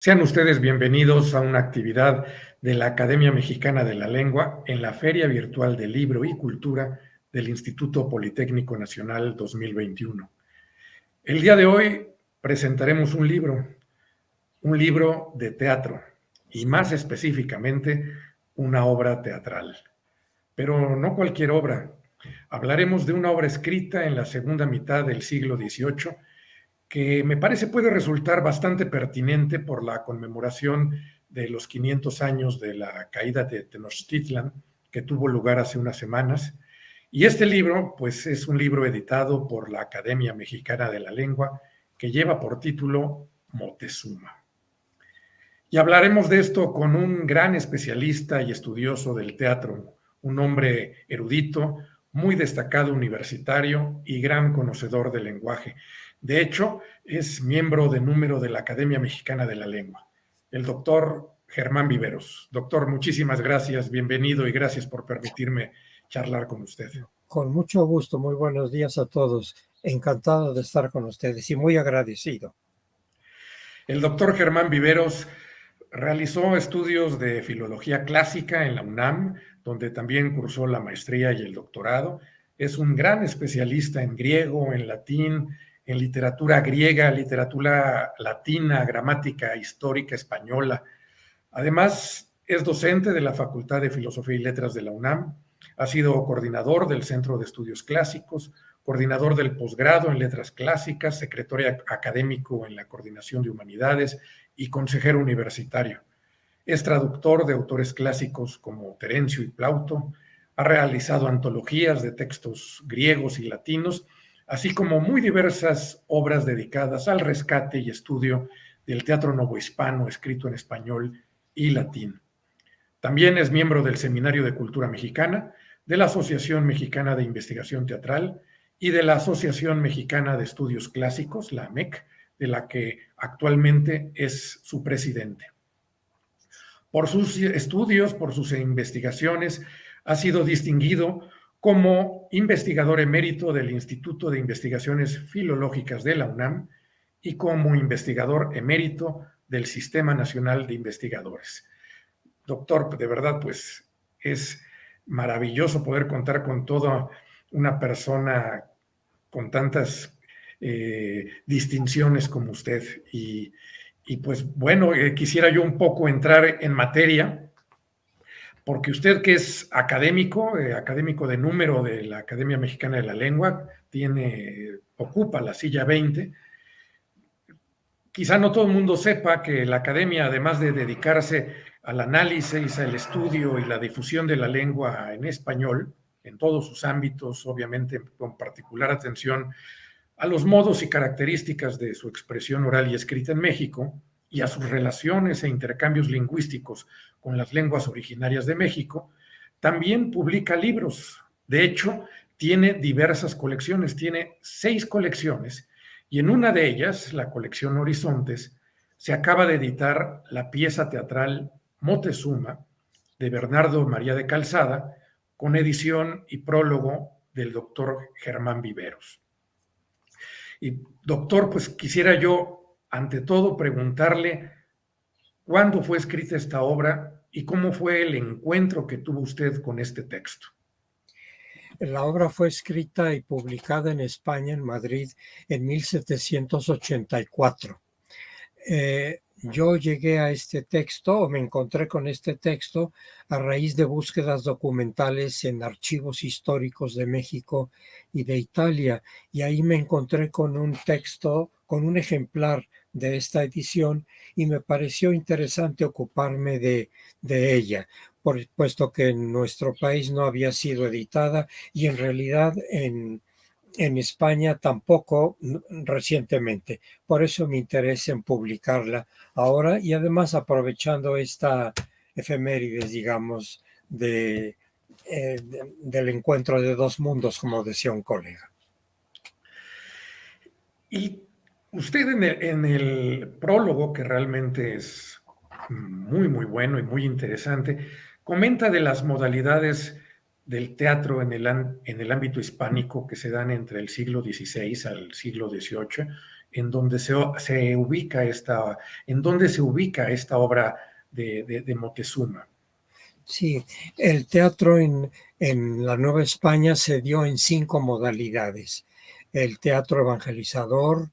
Sean ustedes bienvenidos a una actividad de la Academia Mexicana de la Lengua en la Feria Virtual de Libro y Cultura del Instituto Politécnico Nacional 2021. El día de hoy presentaremos un libro de teatro y más específicamente una obra teatral. Pero no cualquier obra. Hablaremos de una obra escrita en la segunda mitad del siglo XVIII que me parece puede resultar bastante pertinente por la conmemoración de los 500 años de la caída de Tenochtitlan, que tuvo lugar hace unas semanas. Y este libro, pues es un libro editado por la Academia Mexicana de la Lengua, que lleva por título Moctezuma. Y hablaremos de esto con un gran especialista y estudioso del teatro, un hombre erudito, muy destacado universitario y gran conocedor del lenguaje. De hecho, es miembro de número de la Academia Mexicana de la Lengua, el doctor Germán Viveros. Doctor, muchísimas gracias, bienvenido y gracias por permitirme charlar con usted. Con mucho gusto, muy buenos días a todos. Encantado de estar con ustedes y muy agradecido. El doctor Germán Viveros realizó estudios de filología clásica en la UNAM, donde también cursó la maestría y el doctorado. Es un gran especialista en griego, en latín, en literatura griega, literatura latina, gramática histórica española. Además, es docente de la Facultad de Filosofía y Letras de la UNAM. Ha sido coordinador del Centro de Estudios Clásicos, coordinador del posgrado en Letras Clásicas, secretario académico en la Coordinación de Humanidades y consejero universitario. Es traductor de autores clásicos como Terencio y Plauto, ha realizado antologías de textos griegos y latinos, así como muy diversas obras dedicadas al rescate y estudio del teatro novohispano escrito en español y latín. También es miembro del Seminario de Cultura Mexicana, de la Asociación Mexicana de Investigación Teatral y de la Asociación Mexicana de Estudios Clásicos, la AMEC, de la que actualmente es su presidente. Por sus estudios, por sus investigaciones, ha sido distinguido como investigador emérito del Instituto de Investigaciones Filológicas de la UNAM y como investigador emérito del Sistema Nacional de Investigadores. Doctor, de verdad, pues es maravilloso poder contar con toda una persona con tantas distinciones como usted. Y pues bueno, quisiera yo un poco entrar en materia, porque usted que es académico, académico de número de la Academia Mexicana de la Lengua, ocupa la silla 20. Quizá no todo el mundo sepa que la academia, además de dedicarse al análisis, al estudio y la difusión de la lengua en español, en todos sus ámbitos, obviamente con particular atención a los modos y características de su expresión oral y escrita en México y a sus relaciones e intercambios lingüísticos con las lenguas originarias de México, también publica libros. De hecho, tiene diversas colecciones, tiene 6 colecciones, y en una de ellas, la colección Horizontes, se acaba de editar la pieza teatral Moctezuma de Bernardo María de Calzada, con edición y prólogo del doctor Germán Viveros. Y doctor, pues quisiera yo, ante todo, preguntarle cuándo fue escrita esta obra y cómo fue el encuentro que tuvo usted con este texto. La obra fue escrita y publicada en España, en Madrid, en 1784. Yo llegué a este texto, o me encontré con este texto, a raíz de búsquedas documentales en archivos históricos de México y de Italia, y ahí me encontré con un texto, con un ejemplar de esta edición, y me pareció interesante ocuparme de ella, puesto que en nuestro país no había sido editada, y en realidad en España tampoco recientemente. Por eso me interesa en publicarla ahora y además aprovechando esta efemérides, digamos, del encuentro de dos mundos, como decía un colega. Y usted en el prólogo, que realmente es muy, muy bueno y muy interesante, comenta de las modalidades del teatro en el ámbito hispánico que se dan entre el siglo XVI al siglo XVIII en donde se ubica en dónde se ubica esta obra de Moctezuma. Sí, el teatro en la Nueva España se dio en 5 modalidades. El teatro evangelizador,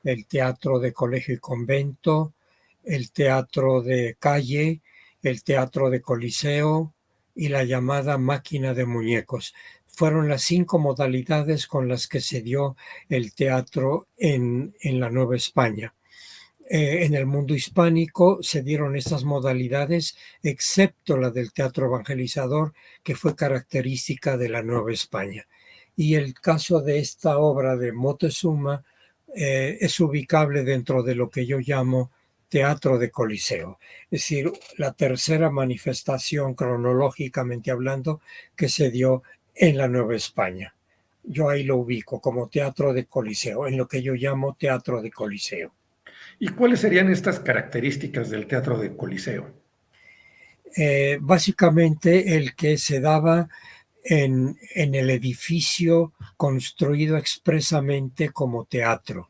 el teatro de colegio y convento, el teatro de calle, el teatro de coliseo y la llamada máquina de muñecos. Fueron las 5 modalidades con las que se dio el teatro en la Nueva España. En el mundo hispánico se dieron estas modalidades, excepto la del teatro evangelizador, que fue característica de la Nueva España. Y el caso de esta obra de Moctezuma es ubicable dentro de lo que yo llamo teatro de coliseo, es decir, la tercera manifestación cronológicamente hablando que se dio en la Nueva España. Yo ahí lo ubico como teatro de coliseo, en lo que yo llamo teatro de coliseo. ¿Y cuáles serían estas características del teatro de Coliseo? Básicamente el que se daba en el edificio construido expresamente como teatro.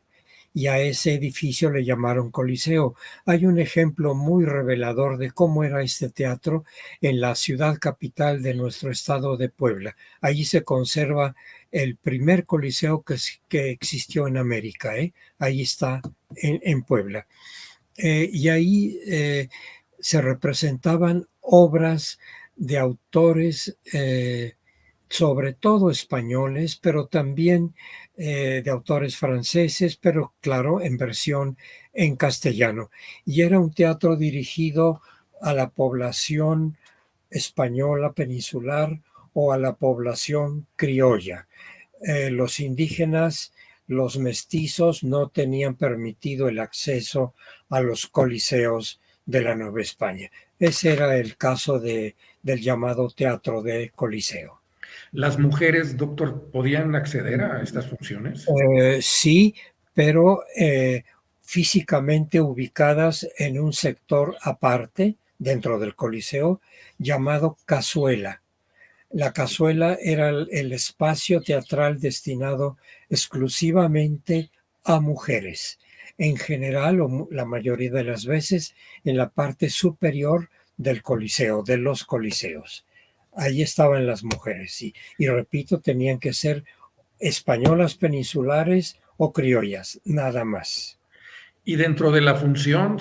Y a ese edificio le llamaron Coliseo. Hay un ejemplo muy revelador de cómo era este teatro en la ciudad capital de nuestro estado de Puebla. Allí se conserva el primer coliseo que existió en América. Ahí está en Puebla. Y ahí se representaban obras de autores, sobre todo españoles, pero también de autores franceses, pero claro, en versión en castellano. Y era un teatro dirigido a la población española peninsular o a la población criolla. Los indígenas, los mestizos no tenían permitido el acceso a los coliseos de la Nueva España. Ese era el caso del llamado teatro de coliseo. ¿Las mujeres, doctor, podían acceder a estas funciones? Sí, pero físicamente ubicadas en un sector aparte dentro del coliseo llamado cazuela. La cazuela era el espacio teatral destinado exclusivamente a mujeres, en general o la mayoría de las veces en la parte superior del coliseo, de los coliseos. Ahí estaban las mujeres y repito, tenían que ser españolas peninsulares o criollas, nada más. Y dentro de la función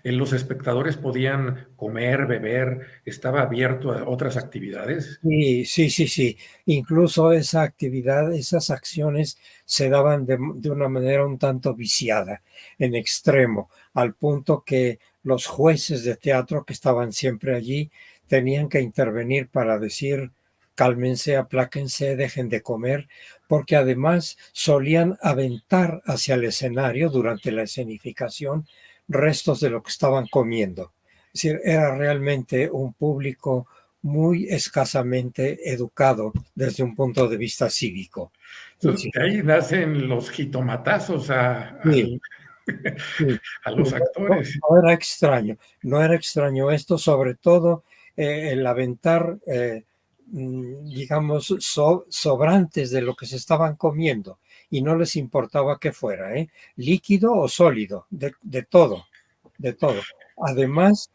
los espectadores podían comer, beber, estaba abierto a otras actividades. Sí, sí, sí, sí. Incluso esa actividad, esas acciones se daban de una manera un tanto viciada, en extremo, al punto que los jueces de teatro que estaban siempre allí tenían que intervenir para decir, cálmense, apláquense, dejen de comer, porque además solían aventar hacia el escenario durante la escenificación restos de lo que estaban comiendo. Es decir, era realmente un público muy escasamente educado desde un punto de vista cívico. Sí, Entonces, sí, de ahí nacen los jitomatazos sí, sí, a sí. los No, actores. no era extraño, no era extraño esto, sobre todo el aventar, digamos, sobrantes de lo que se estaban comiendo y no les importaba que fuera, líquido o sólido, de todo, de todo. Además,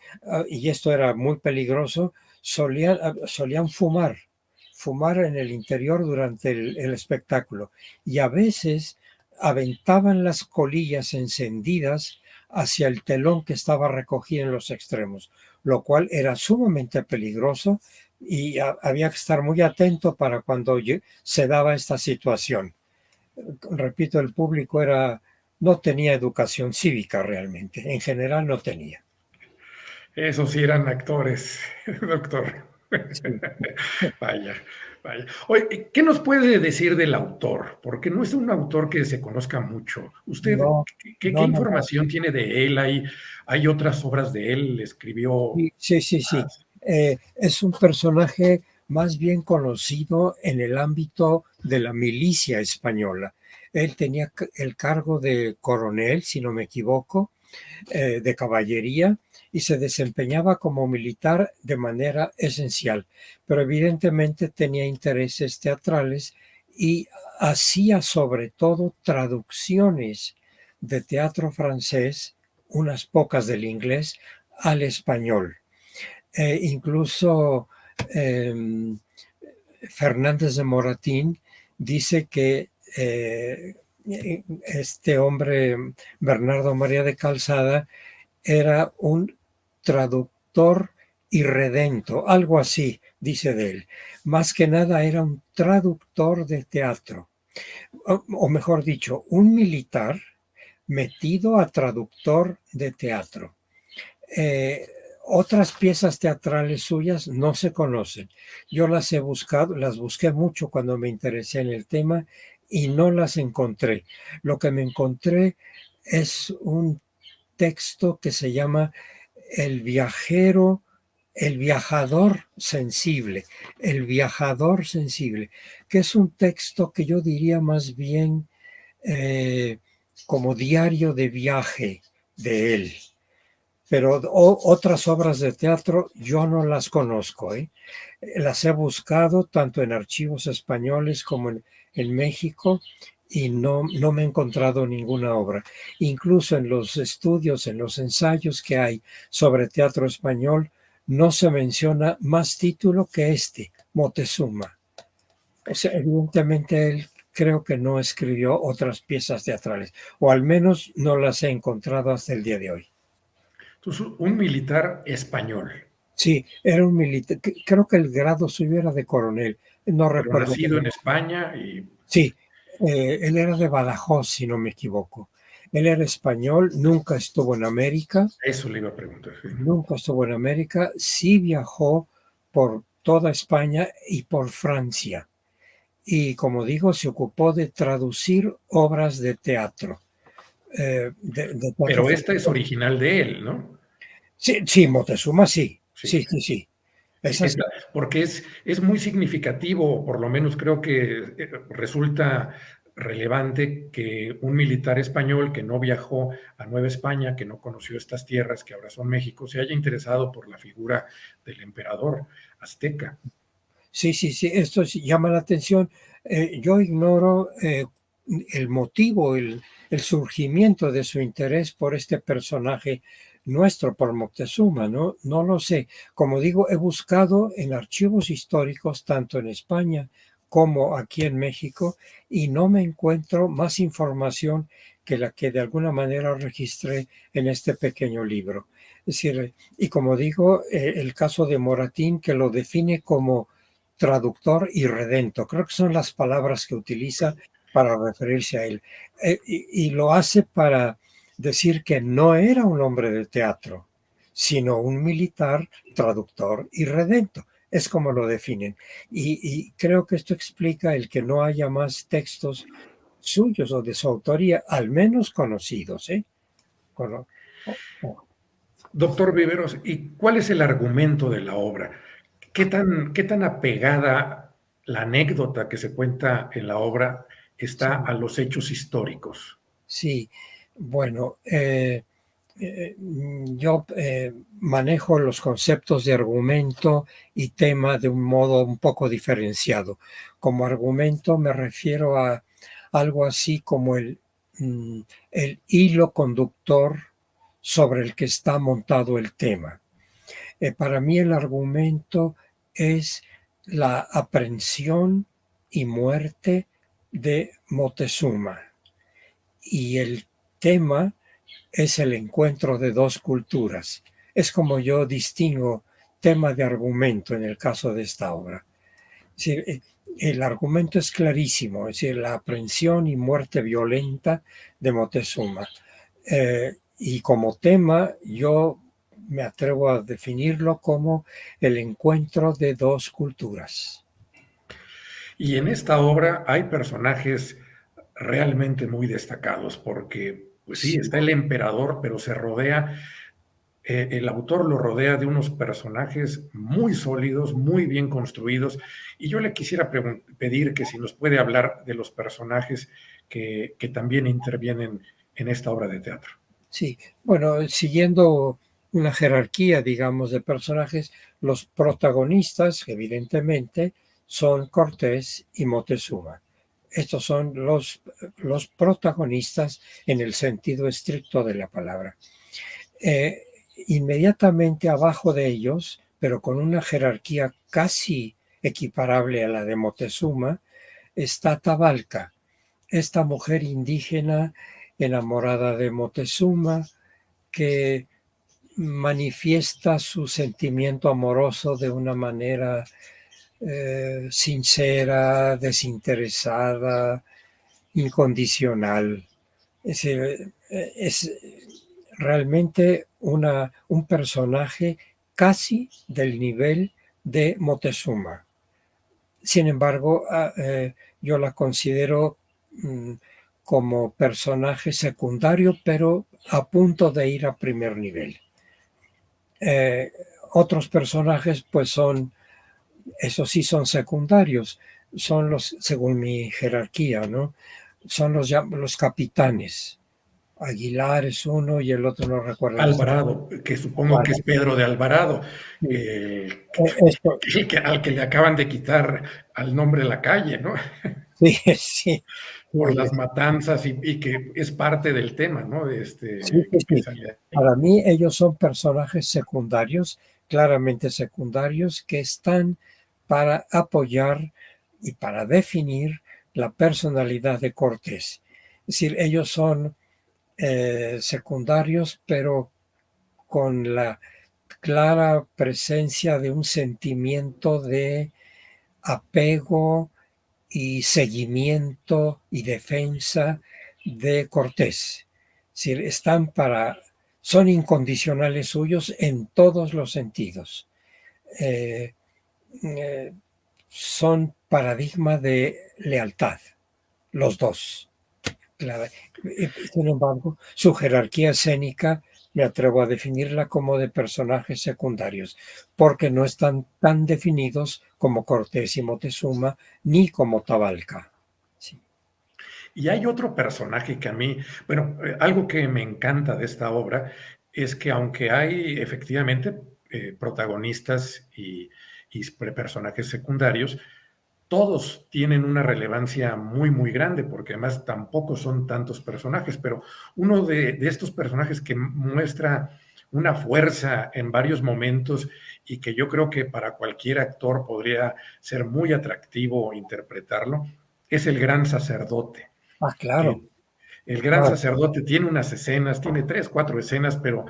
y esto era muy peligroso, solían fumar en el interior durante el espectáculo y a veces aventaban las colillas encendidas hacia el telón que estaba recogido en los extremos, lo cual era sumamente peligroso y había que estar muy atento para cuando se daba esta situación. Repito, el público no tenía educación cívica realmente, en general no tenía. Esos sí eran actores, doctor. Sí. Vaya, vaya. Oye, ¿qué nos puede decir del autor? Porque no es un autor que se conozca mucho. ¿Usted No, qué no, no, no. información tiene de él? ¿Hay otras obras de él? ¿Escribió Sí, sí, sí, sí. más? Es un personaje más bien conocido en el ámbito de la milicia española. Él tenía el cargo de coronel, si no me equivoco, de caballería y se desempeñaba como militar de manera esencial, pero evidentemente tenía intereses teatrales y hacía sobre todo traducciones de teatro francés, unas pocas del inglés, al español. Incluso Fernández de Moratín dice que este hombre, Bernardo María de Calzada, era un traductor irredento, algo así, dice de él. Más que nada era un traductor de teatro, o mejor dicho, un militar metido a traductor de teatro. Otras piezas teatrales suyas no se conocen. Yo las he buscado, las busqué mucho cuando me interesé en el tema y no las encontré. Lo que me encontré es un texto que se llama El viajero, el viajador sensible, el viajador sensible, que es un texto que yo diría más bien como diario de viaje de él. Pero otras obras de teatro yo no las conozco, ¿eh? Las he buscado tanto en archivos españoles como en México y no me he encontrado ninguna obra. Incluso en los estudios, en los ensayos que hay sobre teatro español, no se menciona más título que este, Moctezuma. O sea, evidentemente él creo que no escribió otras piezas teatrales, o al menos no las he encontrado hasta el día de hoy. Entonces, un militar español, Sí, era un militar, creo que el grado suyo era de coronel, no pero recuerdo nacido bien. en España y Sí, él era de Badajoz, si no me equivoco. Él era español, nunca estuvo en América, eso le iba a preguntar. Sí. sí viajó por toda España y por Francia. Y como digo, se ocupó de traducir obras de teatro. De teatro Pero esta es francés. original de él, ¿no? Sí, sí, Moctezuma, sí, Sí. sí, sí, sí. Sí, Esa sí. porque es muy significativo, por lo menos creo que resulta relevante que un militar español que no viajó a Nueva España, que no conoció estas tierras que ahora son México, se haya interesado por la figura del emperador azteca. Sí, sí, sí, esto sí llama la atención. Yo ignoro el motivo, el surgimiento de su interés por este personaje nuestro, por Moctezuma, ¿no? No lo sé. Como digo, he buscado en archivos históricos, tanto en España como aquí en México, y no me encuentro más información que la que de alguna manera registré en este pequeño libro. Es decir, y como digo, el caso de Moratín, que lo define como traductor y redento. Creo que son las palabras que utiliza para referirse a él. Y lo hace para decir que no era un hombre de teatro, sino un militar, traductor y redento. Es como lo definen. Y creo que esto explica el que no haya más textos suyos o de su autoría, al menos conocidos. ¿Eh? Cono- Doctor Viveros, ¿y cuál es el argumento de la obra? Qué tan apegada la anécdota que se cuenta en la obra está sí, a los hechos históricos? sí. Bueno, yo manejo los conceptos de argumento y tema de un modo un poco diferenciado. Como argumento me refiero a algo así como el hilo conductor sobre el que está montado el tema. Para mí el argumento es la aprehensión y muerte de Moctezuma y el tema es el encuentro de dos culturas. Es como yo distingo tema de argumento en el caso de esta obra. Es decir, el argumento es clarísimo, es decir, la aprehensión y muerte violenta de Moctezuma. Y como tema, yo me atrevo a definirlo como el encuentro de dos culturas. Y en esta obra hay personajes realmente muy destacados, porque, pues sí, Sí, está el emperador, pero se rodea, el autor lo rodea de unos personajes muy sólidos, muy bien construidos, y yo le quisiera pedir que si nos puede hablar de los personajes que también intervienen en esta obra de teatro. sí. Bueno, siguiendo una jerarquía, digamos, de personajes, los protagonistas, evidentemente, son Cortés y Moctezuma. estos son los protagonistas en el sentido estricto de la palabra. Eh, Inmediatamente abajo de ellos, pero con una jerarquía casi equiparable a la de Moctezuma, está Tabalca, esta mujer indígena enamorada de Moctezuma que manifiesta su sentimiento amoroso de una manera sincera, desinteresada, incondicional. Es decir, es realmente un personaje casi del nivel de Moctezuma. Sin embargo, yo la considero como personaje secundario, pero a punto de ir a primer nivel. Eh, Otros personajes, pues esos sí son secundarios, son los, según mi jerarquía, ¿no? Son los capitanes. Aguilar es uno y el otro no recuerdo. Alvarado, que supongo que Bueno, es Pedro de Alvarado, sí, eh, esto, al que le acaban de quitar al nombre de la calle, ¿no? sí, sí, Por sí, las matanzas y que es parte del tema, ¿no? sí, sí, Que sí. sale ahí. Para mí ellos son personajes secundarios, claramente secundarios, que están para apoyar y para definir la personalidad de Cortés. Es decir, ellos son secundarios, pero con la clara presencia de un sentimiento de apego y seguimiento y defensa de Cortés. Es decir, son incondicionales suyos en todos los sentidos. Eh, eh, Son paradigma de lealtad, los dos. Claro. Sin embargo, su jerarquía escénica me atrevo a definirla como de personajes secundarios, porque no están tan definidos como Cortés y Moctezuma, ni como Tabalca. Sí. Y hay otro personaje que a mí, bueno, algo que me encanta de esta obra es que aunque hay efectivamente protagonistas y personajes secundarios, todos tienen una relevancia muy, muy grande, porque además tampoco son tantos personajes, pero uno de estos personajes que muestra una fuerza en varios momentos y que yo creo que para cualquier actor podría ser muy atractivo interpretarlo, es el gran sacerdote. Ah, claro. Que el gran Ah, sacerdote tiene unas escenas, tiene 3, 4 escenas, pero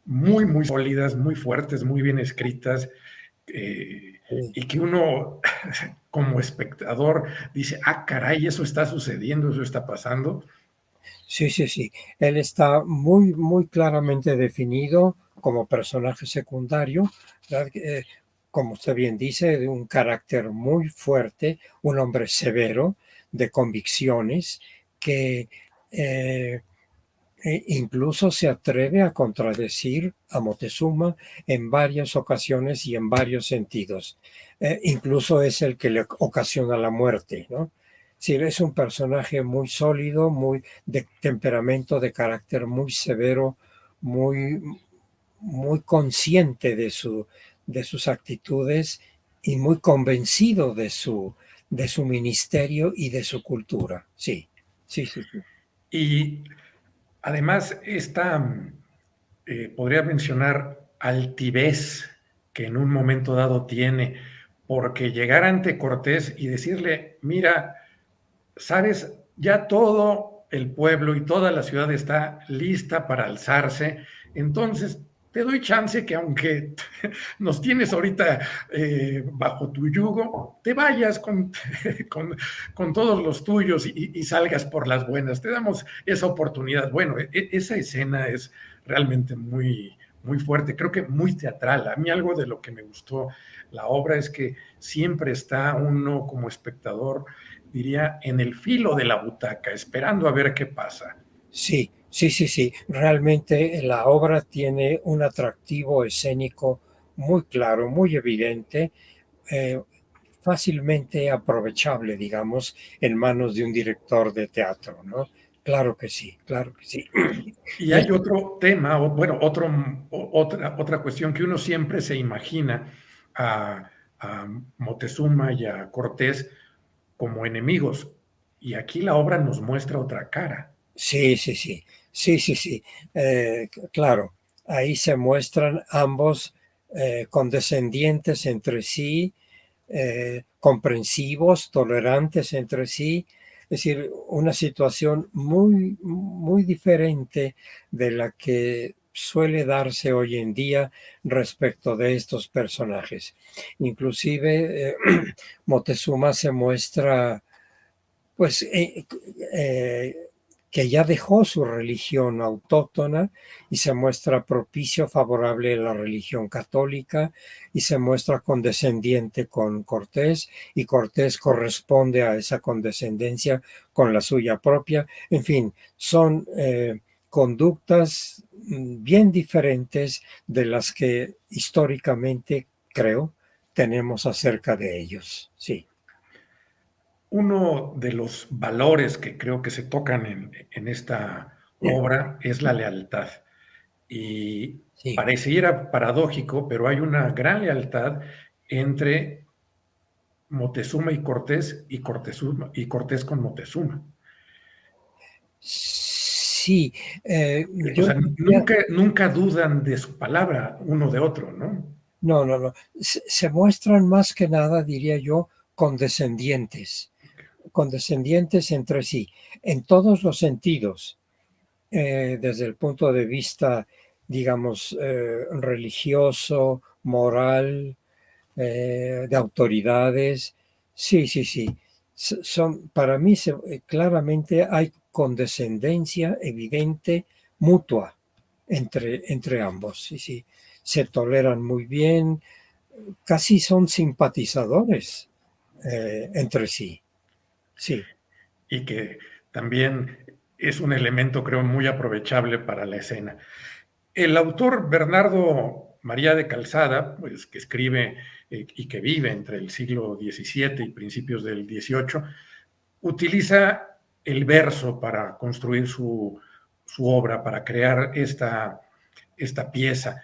muy, muy sólidas, muy fuertes, muy bien escritas, sí, y que uno como espectador dice, ah, caray, eso está sucediendo, eso está pasando. sí, sí, sí. Él está muy, muy claramente definido como personaje secundario, ¿verdad? Como usted bien dice, de un carácter muy fuerte, un hombre severo, de convicciones, que eh, incluso se atreve a contradecir a Moctezuma en varias ocasiones y en varios sentidos. Incluso es el que le ocasiona la muerte, ¿no? Sí, es un personaje muy sólido, muy de temperamento, de carácter muy severo, muy, muy consciente de sus actitudes y muy convencido de su ministerio y de su cultura. Sí, sí, sí, sí. Y además, podría mencionar altivez que en un momento dado tiene, porque llegar ante Cortés y decirle, mira, sabes, ya todo el pueblo y toda la ciudad está lista para alzarse, entonces te doy chance que aunque nos tienes ahorita bajo tu yugo, te vayas con todos los tuyos y salgas por las buenas. Te damos esa oportunidad. Bueno, esa escena es realmente muy, muy fuerte, creo que muy teatral. A mí algo de lo que me gustó la obra es que siempre está uno como espectador, diría, en el filo de la butaca, esperando a ver qué pasa. Sí, sí, sí, sí. Realmente la obra tiene un atractivo escénico muy claro, muy evidente, eh, fácilmente aprovechable, digamos, en manos de un director de teatro, ¿no? Claro que sí, claro que sí. Y Y hay esto, otro tema, bueno, otra cuestión que uno siempre se imagina a Moctezuma y a Cortés como enemigos. y aquí la obra nos muestra otra cara. Sí, sí, sí, sí, sí, sí. Claro, ahí se muestran ambos condescendientes entre sí, comprensivos, tolerantes entre sí. Es decir, una situación muy, muy diferente de la que suele darse hoy en día respecto de estos personajes. Inclusive, Moctezuma se muestra pues que ya dejó su religión autóctona y se muestra propicio, favorable a la religión católica, y se muestra condescendiente con Cortés, y Cortés corresponde a esa condescendencia con la suya propia. En fin, son conductas bien diferentes de las que históricamente, creo, tenemos acerca de ellos. Sí. Uno de los valores que creo que se tocan en esta obra es la lealtad. Y Sí. pareciera paradójico, pero hay una gran lealtad entre Moctezuma y Cortés con Moctezuma. Sí, O yo sea, diría, nunca dudan de su palabra uno de otro, ¿no? no, no, no, se muestran más que nada, diría yo, condescendientes, condescendientes entre sí, en todos los sentidos, desde el punto de vista, digamos, religioso, moral, de autoridades. Sí, sí, sí. Son, para mí, claramente hay condescendencia evidente, mutua, entre ambos. Sí, sí. Se toleran muy bien, casi son simpatizadores entre sí. Sí. Y que también es un elemento, creo, muy aprovechable para la escena. El autor Bernardo María de Calzada, pues, que escribe y que vive entre el siglo XVII y principios del XVIII, utiliza el verso para construir su obra, para crear esta pieza.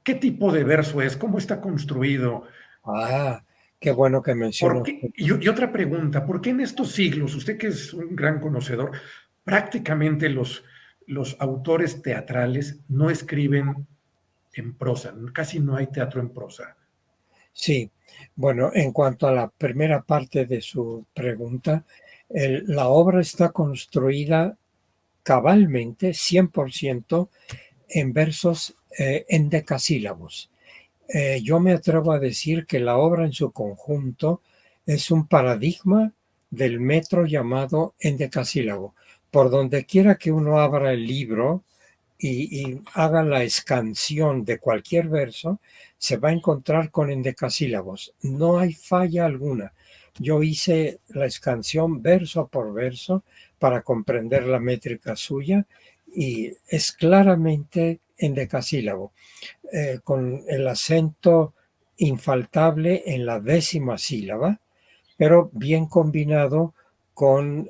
¿Qué tipo de verso es? ¿Cómo está construido? Ah, qué bueno que ¿Por mencionas. qué? Y otra pregunta, ¿por qué en estos siglos, usted que es un gran conocedor, prácticamente los autores teatrales no escriben en prosa? Casi no hay teatro en prosa. Sí, bueno, en cuanto a la primera parte de su pregunta, la obra está construida cabalmente, 100%, en versos endecasílabos. Yo me atrevo a decir que la obra en su conjunto es un paradigma del metro llamado endecasílabo. Por donde quiera que uno abra el libro y haga la escansión de cualquier verso, se va a encontrar con endecasílabos. No hay falla alguna. Yo hice la escansión verso por verso para comprender la métrica suya y es claramente endecasílabo, con el acento infaltable en la décima sílaba, pero bien combinado con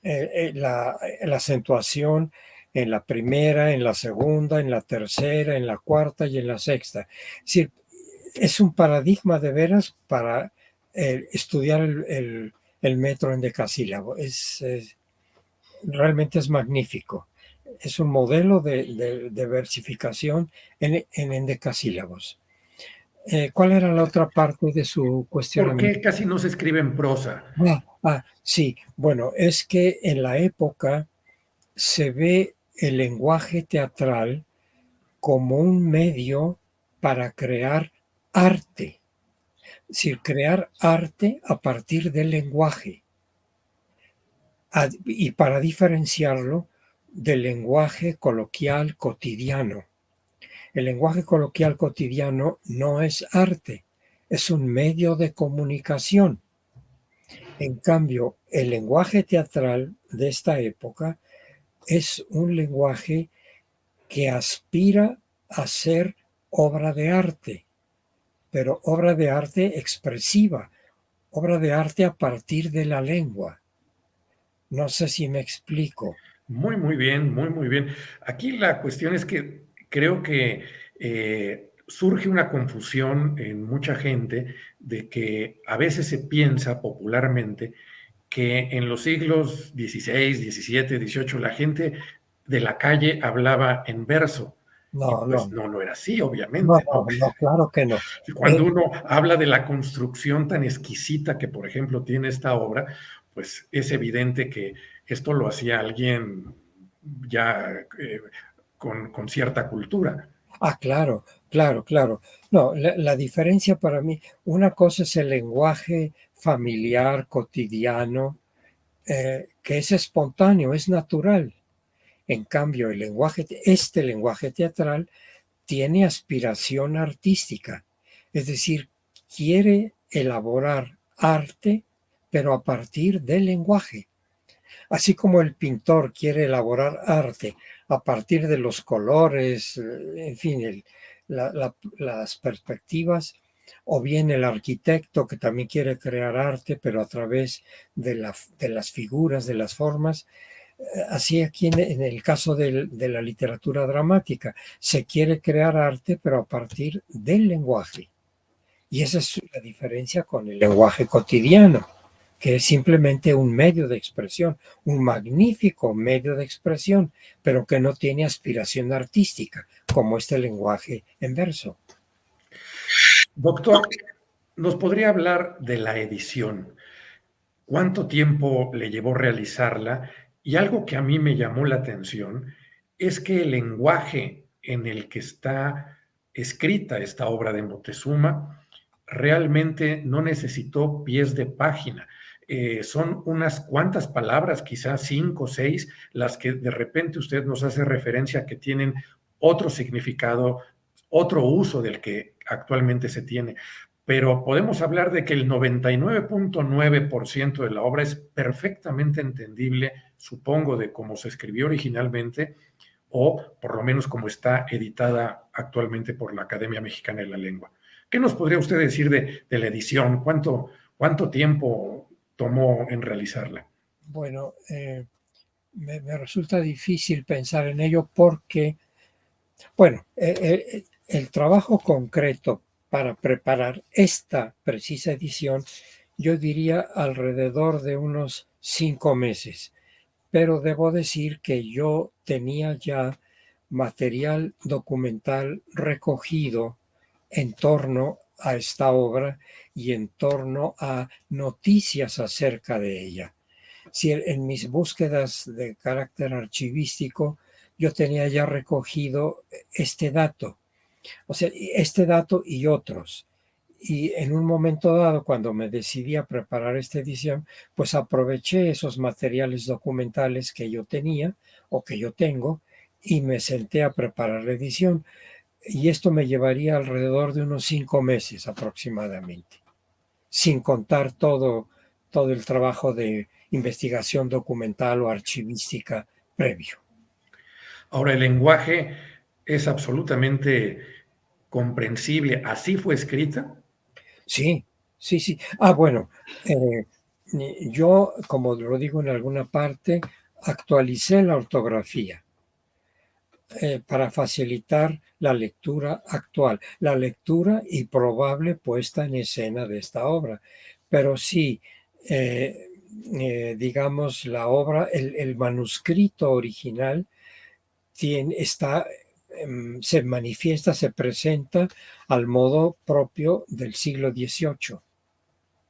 la acentuación en la primera, en la segunda, en la tercera, en la cuarta y en la sexta. Es decir, es un paradigma de veras para estudiar el metro endecasílabo. Realmente es magnífico. Es un modelo de versificación en endecasílabos. ¿Cuál era la otra parte de su ¿Por cuestionamiento? qué casi no se escribe en prosa? Sí, bueno, es que en la época se ve el lenguaje teatral como un medio para crear arte, es decir, crear arte a partir del lenguaje y para diferenciarlo del lenguaje coloquial cotidiano. El lenguaje coloquial cotidiano no es arte, es un medio de comunicación. En cambio, el lenguaje teatral de esta época es un lenguaje que aspira a ser obra de arte, pero obra de arte expresiva, obra de arte a partir de la lengua. No sé si me explico. Muy, muy bien, muy, muy bien. Aquí la cuestión es que creo que surge una confusión en mucha gente de que a veces se piensa popularmente que en los siglos XVI, XVII, XVIII la gente de la calle hablaba en verso. Y No, pues no, no era así, no, obviamente, ¿no? no, no, claro que no. Cuando uno habla de la construcción tan exquisita que, por ejemplo, tiene esta obra, pues es evidente que esto lo hacía alguien ya con cierta cultura. Claro, claro, claro. No, la diferencia para mí, una cosa es el lenguaje familiar, cotidiano, que es espontáneo, es natural. En cambio, este lenguaje teatral tiene aspiración artística, es decir, quiere elaborar arte, pero a partir del lenguaje. Así como el pintor quiere elaborar arte a partir de los colores, en fin, las perspectivas, o bien el arquitecto que también quiere crear arte, pero a través de las figuras, de las formas. Así aquí en el caso de la literatura dramática, se quiere crear arte, pero a partir del lenguaje. Y esa es la diferencia con el lenguaje cotidiano, que es simplemente un medio de expresión, un magnífico medio de expresión, pero que no tiene aspiración artística, como este lenguaje en verso. Doctor, ¿nos podría hablar de la edición? ¿Cuánto tiempo le llevó realizarla? Y algo que a mí me llamó la atención es que el lenguaje en el que está escrita esta obra de Moctezuma realmente no necesitó pies de página. Son unas cuantas palabras, quizás 5 o 6, las que de repente usted nos hace referencia que tienen otro significado, otro uso del que actualmente se tiene, pero podemos hablar de que el 99.9% de la obra es perfectamente entendible, supongo, de cómo se escribió originalmente o por lo menos como está editada actualmente por la Academia Mexicana de la Lengua. ¿Qué nos podría usted decir de la edición? ¿Cuánto tiempo tomó en realizarla? Bueno, me resulta difícil pensar en ello porque, bueno, el trabajo concreto para preparar esta precisa edición, yo diría alrededor de unos 5 meses. Pero debo decir que yo tenía ya material documental recogido en torno a esta obra y en torno a noticias acerca de ella. Si en mis búsquedas de carácter archivístico yo tenía ya recogido este dato, o sea, este dato y otros. Y en un momento dado, cuando me decidí a preparar esta edición, pues aproveché esos materiales documentales que yo tenía o que yo tengo y me senté a preparar la edición. Y esto me llevaría alrededor de unos 5 meses aproximadamente, sin contar todo el trabajo de investigación documental o archivística previo. Ahora, el lenguaje es absolutamente comprensible. ¿Así fue escrita? Sí, sí, sí. Bueno, eh, yo, como lo digo en alguna parte, actualicé la ortografía para facilitar la lectura actual, la lectura y probable puesta en escena de esta obra. Pero sí, eh, digamos, la obra, el manuscrito original está, se manifiesta, se presenta al modo propio del siglo XVIII.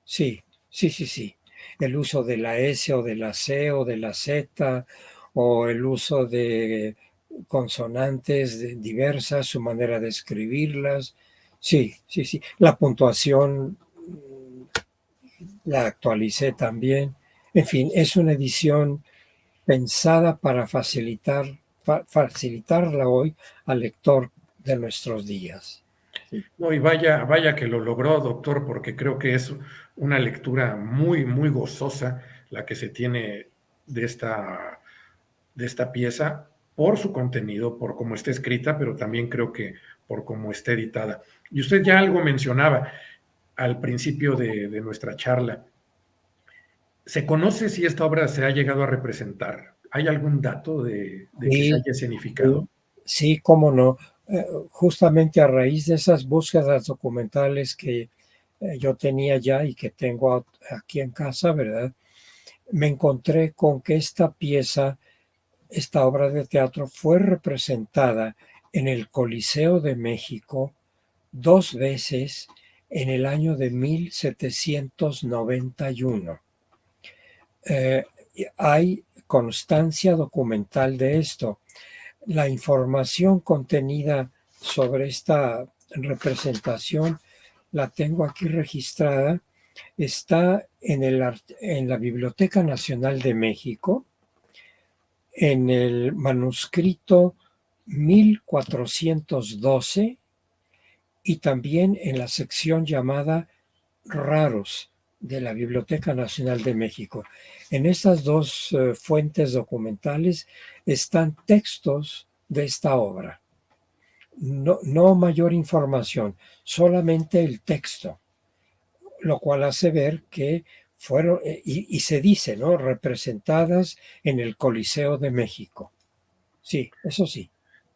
Sí, sí, sí, sí. El uso de la S o de la C o de la Z o el uso de consonantes diversas, su manera de escribirlas. Sí, sí, sí. La puntuación la actualicé también. En fin, es una edición pensada para facilitarla hoy al lector de nuestros días. Sí. No, y vaya que lo logró, doctor, porque creo que es una lectura muy, muy gozosa la que se tiene de de esta pieza por su contenido, por cómo está escrita, pero también creo que por cómo está editada. Y usted ya algo mencionaba al principio de nuestra charla. ¿Se conoce si esta obra se ha llegado a representar? ¿Hay algún dato de que se Sí, haya sí, escenificado? sí, cómo no. Justamente a raíz de esas búsquedas documentales que yo tenía ya y que tengo aquí en casa, ¿verdad? me encontré con que esta pieza, esta obra de teatro, fue representada en el Coliseo de México 2 veces en el año de 1791. Eh, Hay constancia documental de esto. La información contenida sobre esta representación la tengo aquí registrada. Está en la Biblioteca Nacional de México, en el manuscrito 1412 y también en la sección llamada Raros de la Biblioteca Nacional de México. En estas dos fuentes documentales están textos de esta obra. No mayor información, solamente el texto, lo cual hace ver que fueron, y se dice, ¿no? Representadas en el Coliseo de México. Sí, eso sí.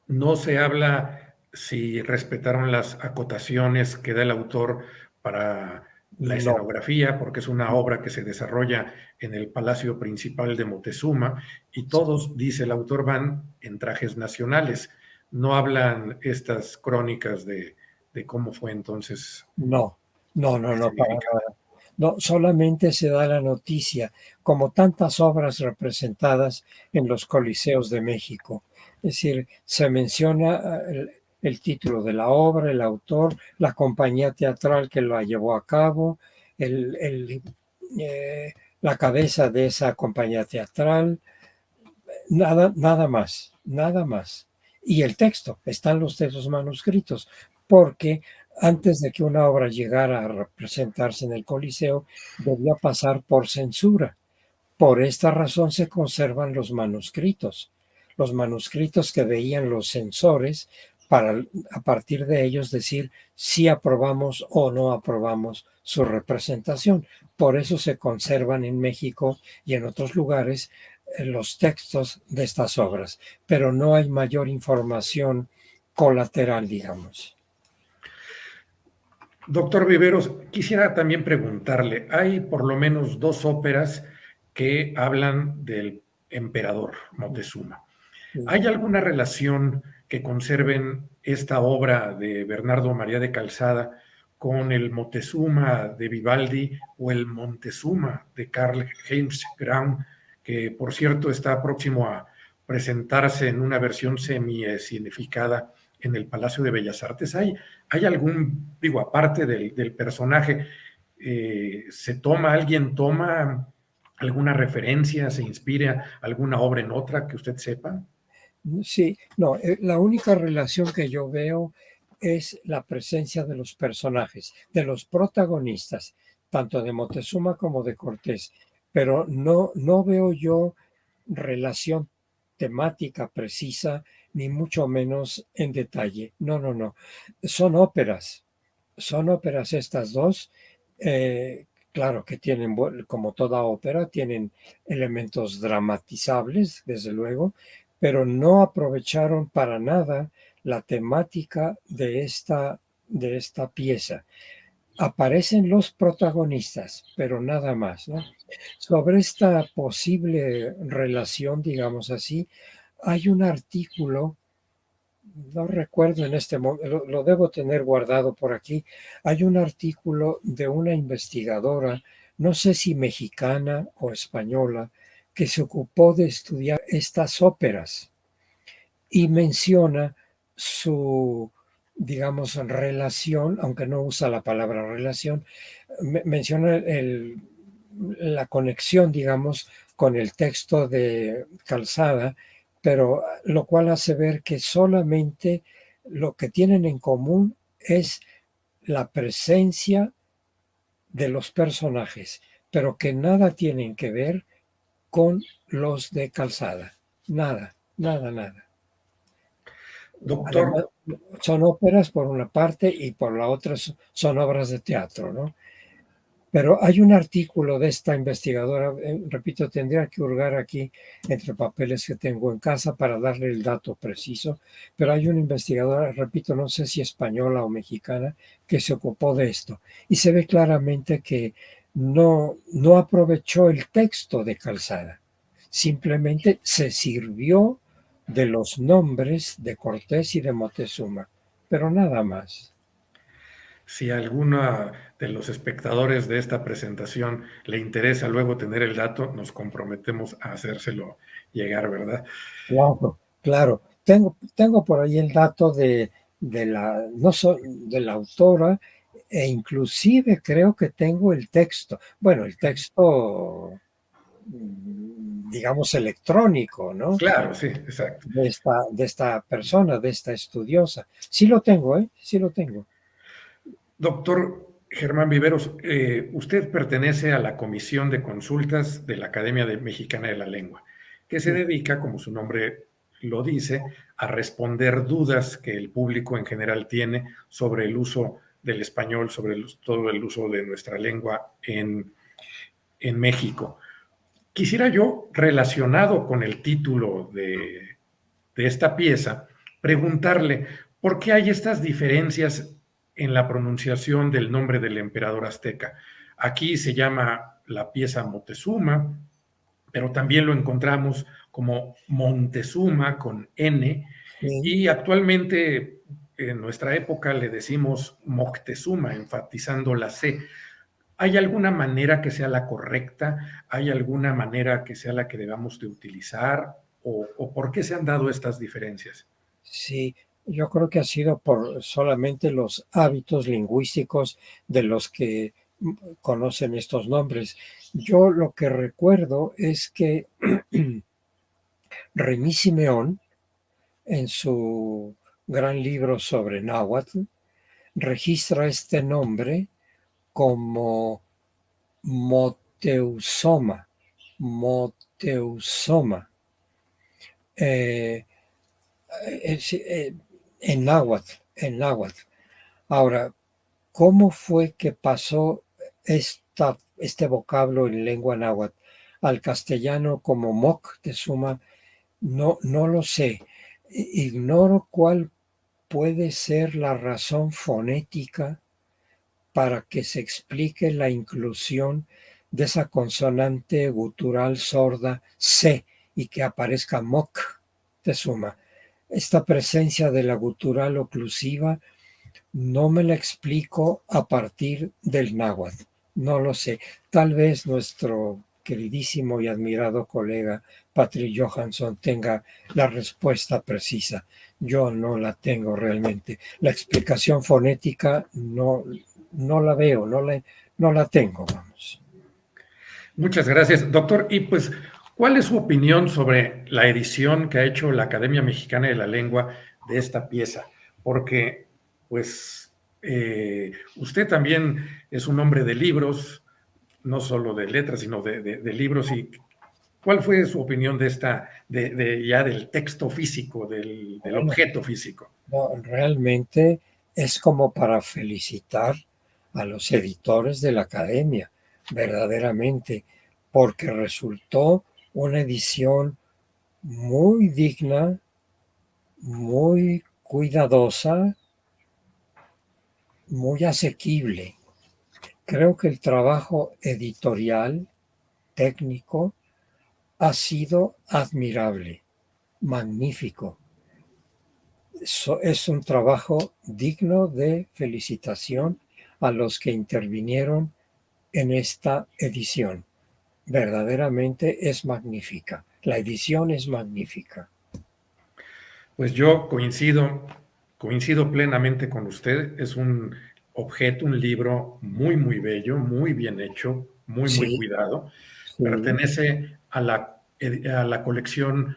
No se habla si respetaron las acotaciones que da el autor para la No, escenografía, porque es una obra que se desarrolla en el Palacio Principal de Moctezuma y todos, dice el autor, van en trajes nacionales. No hablan estas crónicas de cómo fue entonces no, para escenificada. nada. No, solamente se da la noticia, como tantas obras representadas en los Coliseos de México. Es decir, se menciona el título de la obra, el autor, la compañía teatral que la llevó a cabo, el, el, la cabeza de esa compañía teatral, nada más, nada más. Y el texto, están los textos manuscritos, porque antes de que una obra llegara a representarse en el Coliseo, debía pasar por censura. Por esta razón se conservan los manuscritos que veían los censores para a partir de ellos decir si aprobamos o no aprobamos su representación. Por eso se conservan en México y en otros lugares los textos de estas obras, pero no hay mayor información colateral, digamos. Doctor Viveros, quisiera también preguntarle, hay por lo menos dos óperas que hablan del emperador Moctezuma. ¿Hay alguna relación que conserven esta obra de Bernardo María de Calzada con el Moctezuma de Vivaldi o el Montezuma de Karl Heinz Graun, que por cierto está próximo a presentarse en una versión semi-significada en el Palacio de Bellas Artes? ¿Hay algún, digo, aparte del personaje, alguien toma alguna referencia, se inspira alguna obra en otra que usted sepa? Sí, no, la única relación que yo veo es la presencia de los personajes, de los protagonistas, tanto de Moctezuma como de Cortés, pero no veo yo relación temática precisa, ni mucho menos en detalle. No. Son óperas, son óperas estas dos. Claro que tienen, como toda ópera, tienen elementos dramatizables, desde luego, pero no aprovecharon para nada la temática de esta pieza. Aparecen los protagonistas, pero nada más, ¿no? Sobre esta posible relación, digamos así, hay un artículo, no recuerdo en este momento, lo debo tener guardado por aquí, hay un artículo de una investigadora, no sé si mexicana o española, que se ocupó de estudiar estas óperas y menciona su, digamos, relación, aunque no usa la palabra relación, menciona la conexión, digamos, con el texto de Calzada, pero lo cual hace ver que solamente lo que tienen en común es la presencia de los personajes, pero que nada tienen que ver con los de Calzada. Nada. Doctor, Además, son óperas por una parte y por la otra son obras de teatro, ¿no? Pero hay un artículo de esta investigadora, repito, tendría que hurgar aquí entre papeles que tengo en casa para darle el dato preciso, pero hay una investigadora, repito, no sé si española o mexicana, que se ocupó de esto. Y se ve claramente que no aprovechó el texto de Calzada, simplemente se sirvió de los nombres de Cortés y de Moctezuma, pero nada más. Si a alguno de los espectadores de esta presentación le interesa luego tener el dato, nos comprometemos a hacérselo llegar, ¿verdad? Claro, claro. Tengo por ahí el dato de la, no de la autora, e inclusive creo que tengo el texto. Bueno, el texto, digamos, electrónico, ¿no? Claro, sí, exacto. De esta persona, de esta estudiosa. Sí lo tengo, ¿eh? Sí lo tengo. Doctor Germán Viveros, usted pertenece a la Comisión de Consultas de la Academia Mexicana de la Lengua, que se Sí, dedica, como su nombre lo dice, a responder dudas que el público en general tiene sobre el uso del español, sobre todo el uso de nuestra lengua en México. Quisiera yo, relacionado con el título de esta pieza, preguntarle por qué hay estas diferencias en la pronunciación del nombre del emperador azteca. Aquí se llama la pieza Moctezuma, pero también lo encontramos como Montezuma con N, sí. y actualmente en nuestra época le decimos Moctezuma, enfatizando la C. ¿Hay alguna manera que sea la correcta? ¿Hay alguna manera que sea la que debamos de utilizar? ¿O por qué se han dado estas diferencias? Sí, yo creo que ha sido por solamente los hábitos lingüísticos de los que conocen estos nombres. Yo lo que recuerdo es que Remí Simeón, en su gran libro sobre náhuatl, registra este nombre como Moteusoma, Moteusoma, eh, en náhuatl, en náhuatl. Ahora, ¿cómo fue que pasó este vocablo en lengua náhuatl al castellano como Moctezuma? No lo sé. Ignoro cuál puede ser la razón fonética para que se explique la inclusión de esa consonante gutural sorda C y que aparezca Moctezuma. Esta presencia de la gutural oclusiva no me la explico a partir del náhuatl. No lo sé. Tal vez nuestro queridísimo y admirado colega Patrick Johansson tenga la respuesta precisa. Yo no la tengo realmente. La explicación fonética no la veo, no la tengo, vamos. Muchas gracias, doctor. Y pues, ¿cuál es su opinión sobre la edición que ha hecho la Academia Mexicana de la Lengua de esta pieza? Porque, pues, usted también es un hombre de libros, no solo de letras, sino de libros. ¿Y cuál fue su opinión de esta, ya del texto físico, del Bueno, objeto físico? no, realmente es como para felicitar a los editores de la academia, verdaderamente, porque resultó una edición muy digna, muy cuidadosa, muy asequible. Creo que el trabajo editorial, técnico, ha sido admirable, magnífico. Es un trabajo digno de felicitación a los que intervinieron en esta edición. Verdaderamente es magnífica. La edición es magnífica. Pues yo coincido plenamente con usted. Es un objeto, un libro muy, muy bello, muy bien hecho, muy, muy Sí, cuidado. sí, Pertenece a la colección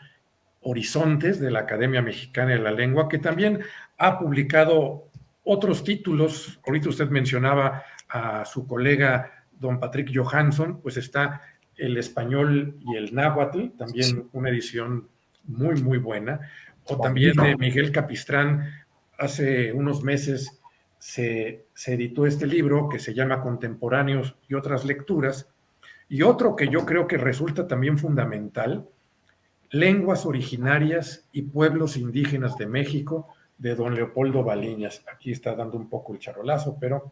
Horizontes de la Academia Mexicana de la Lengua, que también ha publicado otros títulos. Ahorita usted mencionaba a su colega don Patrick Johansson, pues está el español y el náhuatl, sí, también una edición muy, muy buena. O también de magnífico. Miguel Capistrán, hace unos meses se editó este libro que se llama Contemporáneos y otras lecturas. Y otro que yo creo que resulta también fundamental, Lenguas originarias y pueblos indígenas de México, de don Leopoldo Baliñas. Aquí está dando un poco el charolazo, pero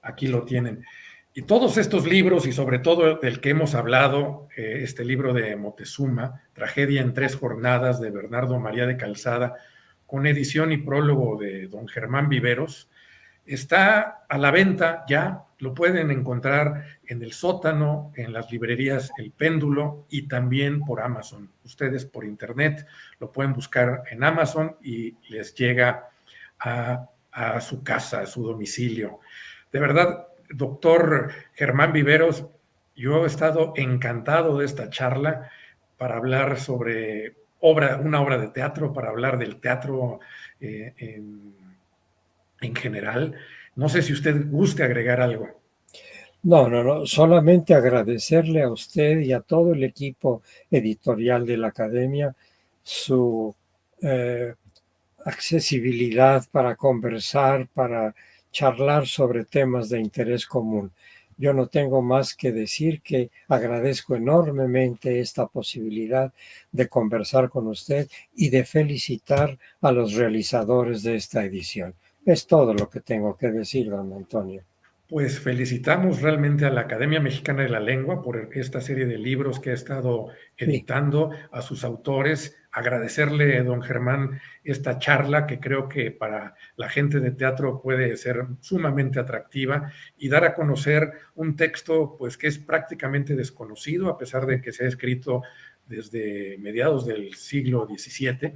aquí lo tienen. Y todos estos libros, y sobre todo del que hemos hablado, este libro de Moctezuma, Tragedia en 3 jornadas, de Bernardo María de Calzada, con edición y prólogo de don Germán Viveros, está a la venta ya, lo pueden encontrar en el sótano, en las librerías El Péndulo y también por Amazon. Ustedes por internet lo pueden buscar en Amazon y les llega a su casa, a su domicilio. De verdad, doctor Germán Viveros, yo he estado encantado de esta charla para hablar sobre una obra de teatro, para hablar del teatro en general. No sé si usted guste agregar algo. No, no, no, solamente agradecerle a usted y a todo el equipo editorial de la Academia su eh, accesibilidad para conversar, para charlar sobre temas de interés común. Yo no tengo más que decir que agradezco enormemente esta posibilidad de conversar con usted y de felicitar a los realizadores de esta edición. Es todo lo que tengo que decir, don Antonio. Pues felicitamos realmente a la Academia Mexicana de la Lengua por esta serie de libros que ha estado Sí. editando, a sus autores, agradecerle, don Germán, esta charla que creo que para la gente de teatro puede ser sumamente atractiva y dar a conocer un texto pues que es prácticamente desconocido, a pesar de que se ha escrito desde mediados del siglo XVII.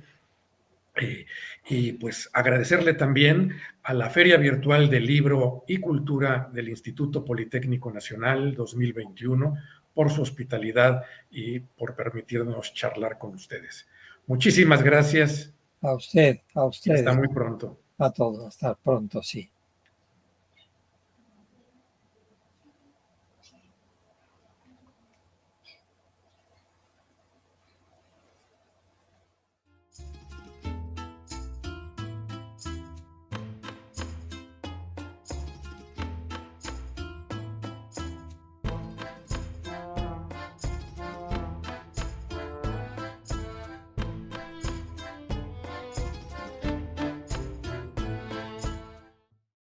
Y pues agradecerle también a la Feria Virtual del Libro y Cultura del Instituto Politécnico Nacional 2021 por su hospitalidad y por permitirnos charlar con ustedes. Muchísimas gracias A usted, a y hasta ustedes, muy pronto. a todos. Hasta pronto, sí.